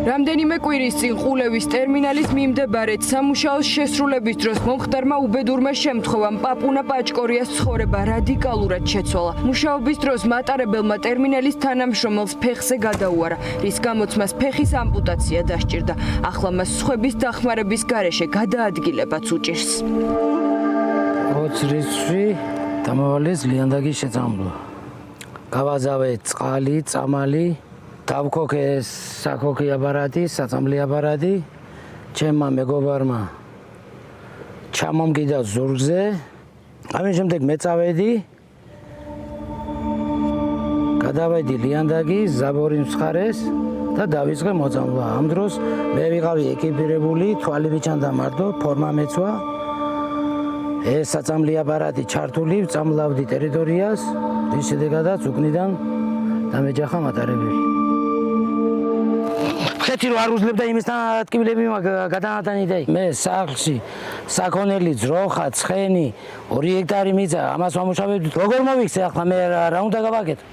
რამდენიმე კვირის წინ ყულევის ტერმინალის მიმდებარედ სამუშაოს შესრულების დროს მომხდარმა უბედურმა შემთხვევამ პაპუნა პაჭკორიას ცხოვრება რადიკალურად შეცვალა. მუშაობის დროს მატარებელმა ტერმინალის თანამშრომელს ფეხზე გადაუარა, რის გამოც მას ფეხის ამპუტაცია დასჭირდა. ახლა მას სხვების დახმარების გარეშე გადაადგილებაც უჭირს. 20 რიცხვი დამავალეს ლიანდაგის შეწამვლა. გავაზავე წყალი, წამალი, დავქოქე საქოქი აპარატი, საწამლი აპარატი, ჩემმა მეგობარმა ჩამომგიდა ზურგზე. ამის შემდეგ მე წავედი. გადავედი ლიანდაგის ზაბორის მხარეს და დავიწყე მოწამვლა. ამ დროს მე ვიყავი ეკიპირებული, თვალი მიჩანდა მარტო, ფორმა მეცვა. ეს საწამლი აპარატი ჩართული, ვწამლავდი ტერიტორიას, რის შედეგადაც უკნიდან დამეჯახა მატარებელი. ხეთი რო არ უძლებდა იმისთან ტკივილები გადაანატანიდა. მე სახლში საქონელი, ძროხა, ცხენი, 2 ჰექტარი მიწა, ამას ვამუშავებდი. როგორ მოვიქცე ახლა მე რა უნდა გავაკეთო?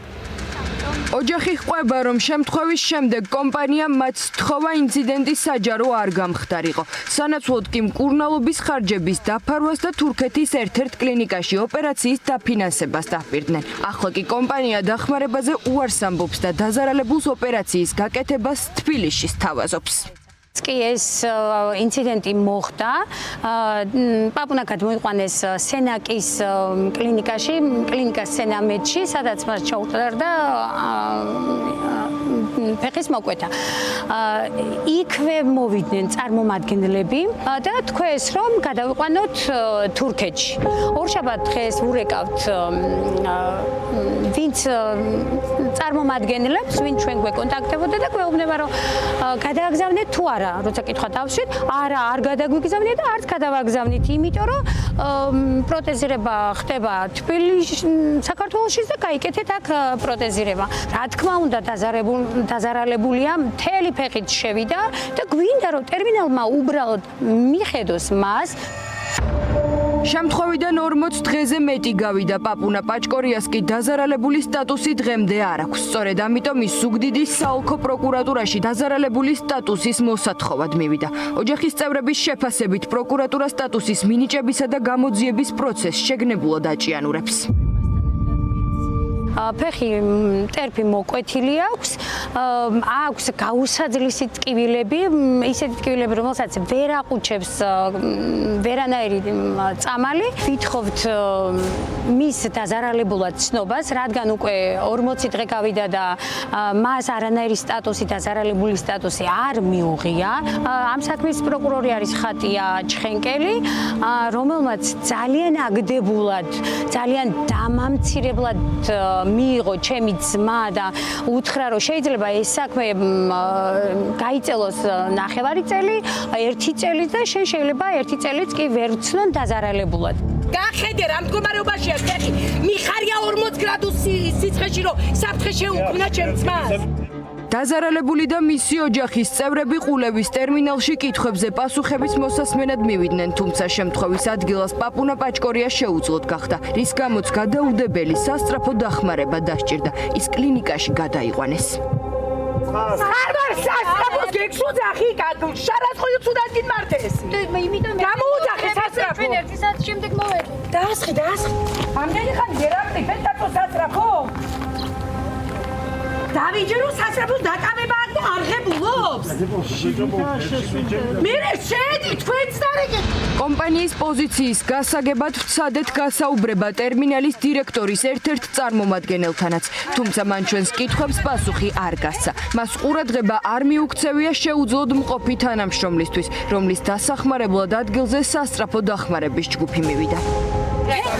ოჯახი ხვება, რომ შემთხვევის შემდეგ კომპანიამ მათ სთხოვა ინციდენტი საჯარო არ გამხდარიყო. სანაცვლოდ კი მკურნალობის ხარჯების დაფარვას და თურქეთის ერთ-ერთ კლინიკაში ოპერაციის დაფინანსებას დაპირდნენ. ახლა კი კომპანია დახმარებაზე უარს ამბობს და დაზარალებულს ოპერაციის გაკეთებას თბილისში სთავაზობს. კი ეს ინციდენტი მოხდა. პაპუნა გადმოიყვანეს სენაკის კლინიკაში, კლინიკას სენამედში, სადაც მას ჩაუტარდა ფეხის მოკვეთა. იქვე მოვიდნენ წარმომადგენლები და თქვეს, რომ გადავიყვანოთ თურქეთში. ორშაბათ დღეს ვურეკავთ ვინც წარმომადგენლებს, ვინ ჩვენ გვეკონტაქტებოდა და გვეუბნება, რომ გადააგზავნეთ თუ არა. როცა კითხვა დავსვით, არა, არ გადაგვიგზავნით და არც გადავაგზავნით, იმიტომ რომ პროტეზირება ხდება თბილისში, საქართველოში და გაიკეთეთ აქ პროტეზირება. რა თქმა უნდა, დაზარალებულია, მთელი ფეხით შევიდა და გვინდა რომ ტერმინალმა უბრალოდ მიხედოს მას. შემთხვევიდან 40 დღეზე მეტი გავიდა პაპუნა პაჭკორიას კი დაზარალებული სტატუსი დღემდე არ აქვს. სწორედ ამიტომ ის ზუგდიდის საოლქო პროკურატურაში დაზარალებული სტატუსის მოსათხოვად მივიდა. ოჯახის წევრების შეფასებით პროკურატურა სტატუსის მინიჭებისა და გამოძიების პროცესს შეგნებულად აჭიანურებს. ფეხი ტერფი მოკვეთილი აქვს, აქვს გაუსაძლისი ტკივილები, ისეთი ტკივილები, რომელსაც ვერ აყუჩებს ვერანაირი წამალი. ვითხოვთ მის დაზარალებულად ცნობას, რადგან უკვე 40 დღე გავიდა და მას არანაირი სტატუსი, დაზარალებული სტატუსი არ მიუღია. ამ საქმის პროკურორი არის ხატია ჩხენკელი, რომელმაც ძალიან აგდებულად, ძალიან დამამცირებლად მიიღო ჩემი ძმა და უთხრა, რომ შეიძლება ეს საქმე გაიწელოს 9 წელი, 1 წელი და შენ შეიძლება 1 წელიც კი ვერ ვცნონ დაზარალებულად. გახედე რა მდგომარეობაშია ფეხი. მიხარია 40 გრადუსი სიცხეში, რომ საფრთხე შეუქმნა ჩემ ძმას. დაზარალებული და მისი ოჯახის წევრები ყულევის ტერმინალში კითხვებზე პასუხების მოსასმენად მივიდნენ, თუმცა შემთხვევის ადგილას პაპუნა პაჭკორია შეუძლოდ გახდა, რის გამოც გადაუდებელი სასწრაფო დახმარება დასჭირდა. ის კლინიკაში გადაიყვანეს. ხარ სასწრაფოს გექშუძახი კადუ შარაცხოი ცუდად გიმართეს. გამოუძახე სასწრაფო. ჩვენ 1 საათის შემდეგ მოვედი. დაასხი. ამდენი ხანი გერაფტი ფენტატო სასწრაფო. დავიჯერო სასწრაფოს დაკავება აქ და არ ღებულობს. მე შედი თქვენც დარეკეთ. კომპანიის პოზიციის გასაგებად ვცადეთ გასაუბრება ტერმინალის დირექტორის ერთ-ერთ წარმომადგენელთანაც, თუმცა მან ჩვენს კითხვებს პასუხი არ გასცა. მას ყურადღება არ მიუქცევია შეუძლოდ მყოფი თანამშრომლისთვის, რომლის დასახმარებლად ადგილზე სასწრაფო დახმარების ჯგუფი მივიდა.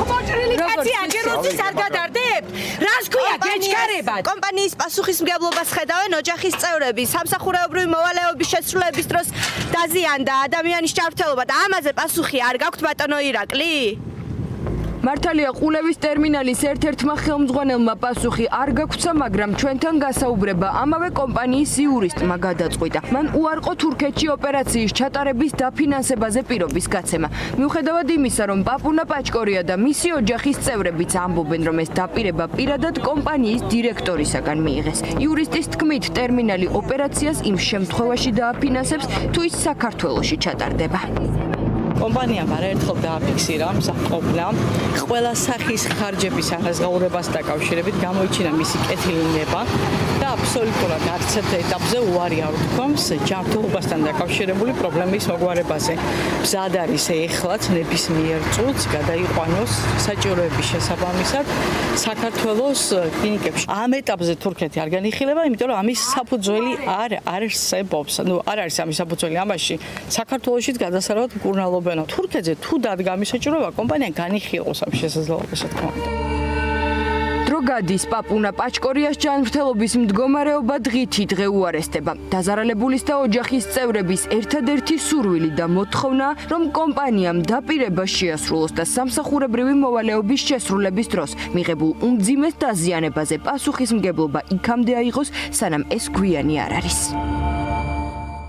მოჭრილი კაცი აჯეროძის არ გადარდებთ? რას ქვია გეჩქარებად? კომპანიის პასუხისმგებლობას ხედავენ ოჯახის წევრები, სამსახურეობრივი მოვალეობის შესრულების დროს დაზიანდა ადამიანის ჯანმრთელობა და ამაზე პასუხი არ გაქვთ ბატონო ირაკლი? მართალია ყულევის ტერმინალის ერთ-ერთმა ხელმძღვანელმა პასუხი არ გაგვცა, მაგრამ ჩვენთან გასაუბრება ამავე კომპანიის იურისტმა გადაწყვიტა. მან უარყო თურქეთში ოპერაციის ჩატარების დაფინანსებაზე პირობის გაცემა. მიუხედავად იმისა, რომ პაპუნა პაჭკორია და მისი ოჯახის წევრებიც ამბობენ, რომ ეს დაპირება პირადად კომპანიის დირექტორისაგან მიიღეს. იურისტის თქმით, ტერმინალი ოპერაციას იმ შემთხვევაში დააფინანსებს, თუ ის საქართველოში ჩატარდება. კომპანიამ არაერთხელ დააფიქსირა მსახურობა ყველა სახის ხარჯების არასღაურებას დაკავშირებით გამოიჩინა მისი კეთილი ნება და აბსოლუტურად არც ერთ ეტაპზე უარი არ ვთქვამს ჯანმრთელობასთან დაკავშირებული პრობლემის მოგვარებაზე. მზად არის ეხლაც ნებისმიერ წუთს გადაიყვანოს საჭიროების შესაბამისად საქართველოს კლინიკებში. ამ ეტაპზე თურქეთი არ განიხილება, იმიტომ რომ ამის საფუძველი არ არსებობს. არ არის ამის საფუძველი ამაში საქართველოშიც გადასარევად მკურნალობა თურქეთზე თუ დადგა ამის საჭიროება, კომპანია განიხილავს ამ შესაძლებლობას, რა თქმა უნდა. დრო გადის პაპუნა პაჭკორიას ჯანმრთელობის მდგომარეობა დღითი დღე უარესდება. დაზარალებულის და ოჯახის წევრების ერთადერთი სურვილი და მოთხოვნა, რომ კომპანიამ დაპირება შეასრულოს და სამსახურებრივი მოვალეობის შესრულების დროს მიღებულ უმძიმეს დაზიანებაზე პასუხისმგებლობა იქამდე აიღოს, სანამ ეს გვიანი არ არის.